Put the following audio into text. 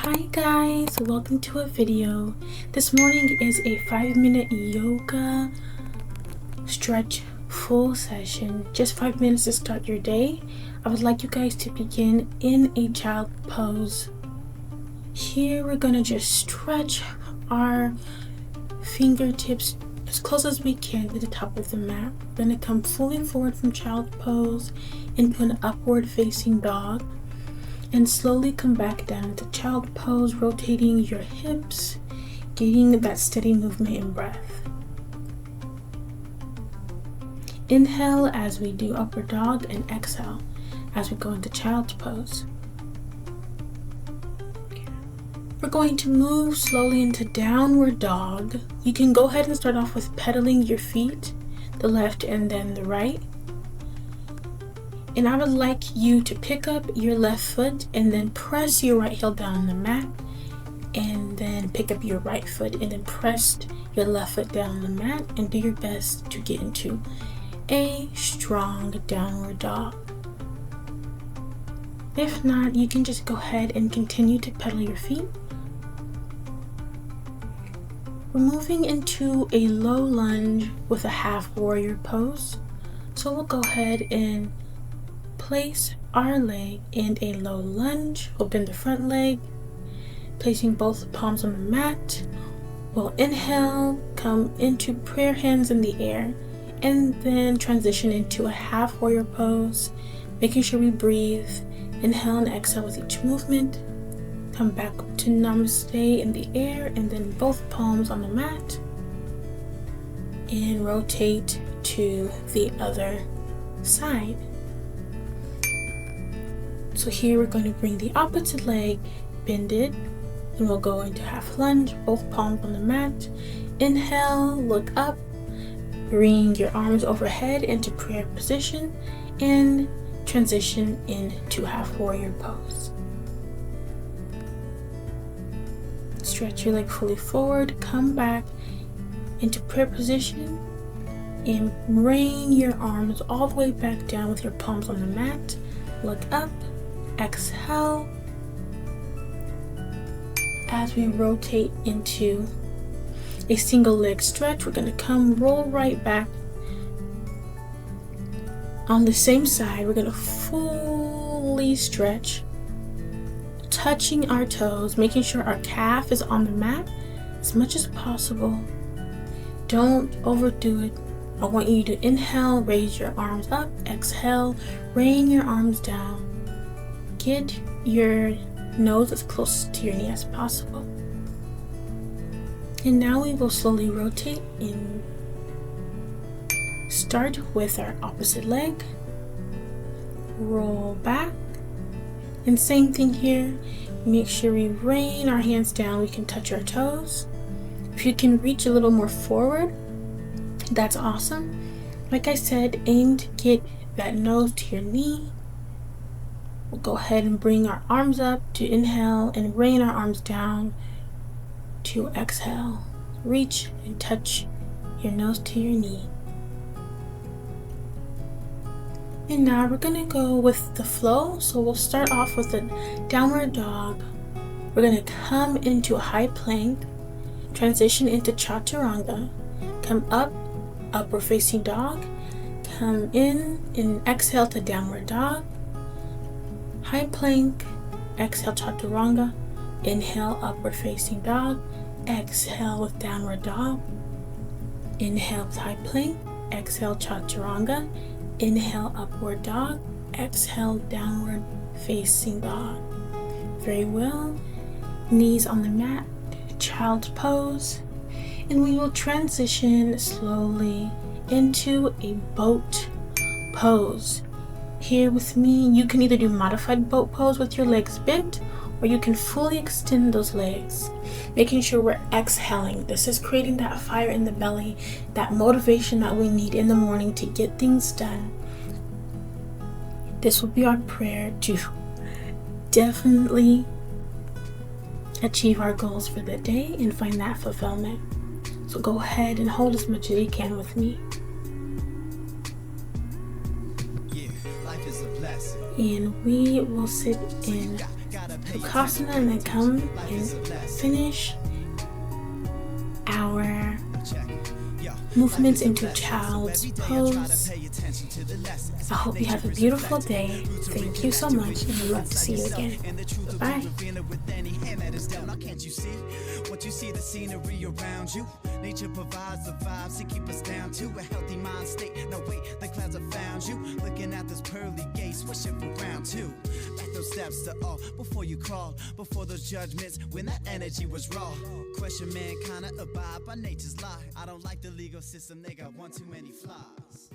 Hi guys, welcome to a video. This morning is a 5-minute yoga stretch full session, just 5 minutes to start your day. I would like you guys to begin in a child pose. Here we're gonna just stretch our fingertips as close as we can to the top of the mat. We're gonna come fully forward from child pose into an upward facing dog and slowly come back down to child pose, rotating your hips, getting that steady movement in breath. Inhale as we do upward dog and exhale as we go into child's pose. We're going to move slowly into downward dog. You can go ahead and start off with pedaling your feet, the left and then the right. And I would like you to pick up your left foot and then press your right heel down on the mat, and then pick up your right foot and then press your left foot down on the mat, and do your best to get into a strong downward dog. If not, you can just go ahead and continue to pedal your feet. We're moving into a low lunge with a half warrior pose. So we'll go ahead and place our leg in a low lunge. Open the front leg, placing both palms on the mat. We'll inhale, come into prayer hands in the air, and then transition into a half warrior pose, making sure we breathe. Inhale and exhale with each movement. Come back up to namaste in the air, and then both palms on the mat, and rotate to the other side. So here we're going to bring the opposite leg, bend it, and we'll go into half lunge, both palms on the mat. Inhale, look up, bring your arms overhead into prayer position, and transition into half warrior pose. Stretch your leg fully forward, come back into prayer position, and bring your arms all the way back down with your palms on the mat. Look up, exhale as we rotate into a single leg stretch. We're going to come roll right back on the same side. We're going to fully stretch, touching our toes, making sure our calf is on the mat as much as possible. Don't overdo it. I want you to inhale, raise your arms up, exhale, rain your arms down. Get your nose as close to your knee as possible. And now we will slowly rotate in. Start with our opposite leg. Roll back. And same thing here. Make sure we rain our hands down. We can touch our toes. If you can reach a little more forward, that's awesome. Like I said, aim to get that nose to your knee. We'll go ahead and bring our arms up to inhale and rain our arms down to exhale. Reach and touch your nose to your knee. And now we're going to go with the flow. So we'll start off with a downward dog. We're going to come into a high plank, transition into chaturanga, come up, upward facing dog, come in and exhale to downward dog, high plank, exhale chaturanga, inhale upward facing dog, exhale with downward dog, inhale with high plank, exhale chaturanga, inhale upward dog, exhale downward facing dog. Very well. Knees on the mat, child's pose, and we will transition slowly into a boat pose. Here with me, you can either do modified boat pose with your legs bent, or you can fully extend those legs, making sure we're exhaling. This is creating that fire in the belly, that motivation that we need in the morning to get things done. This will be our prayer to definitely achieve our goals for the day and find that fulfillment. So go ahead and hold as much as you can with me. And we will sit in Sukhasana, and then come and finish our movements into child's pose. I hope you have a beautiful day. Thank you so much, and I'd love to see you again. Bye. Can't you see what you see, the scenery around you? Nature provides the vibes to keep us down to a healthy mind state. No wait, the clouds have found you. Looking at this pearly gates, wishing for round two. Back those steps to all before you crawl, before those judgments, when that energy was raw. Question mankind, abide by nature's lie. I don't like the legal system, they got one too many flaws.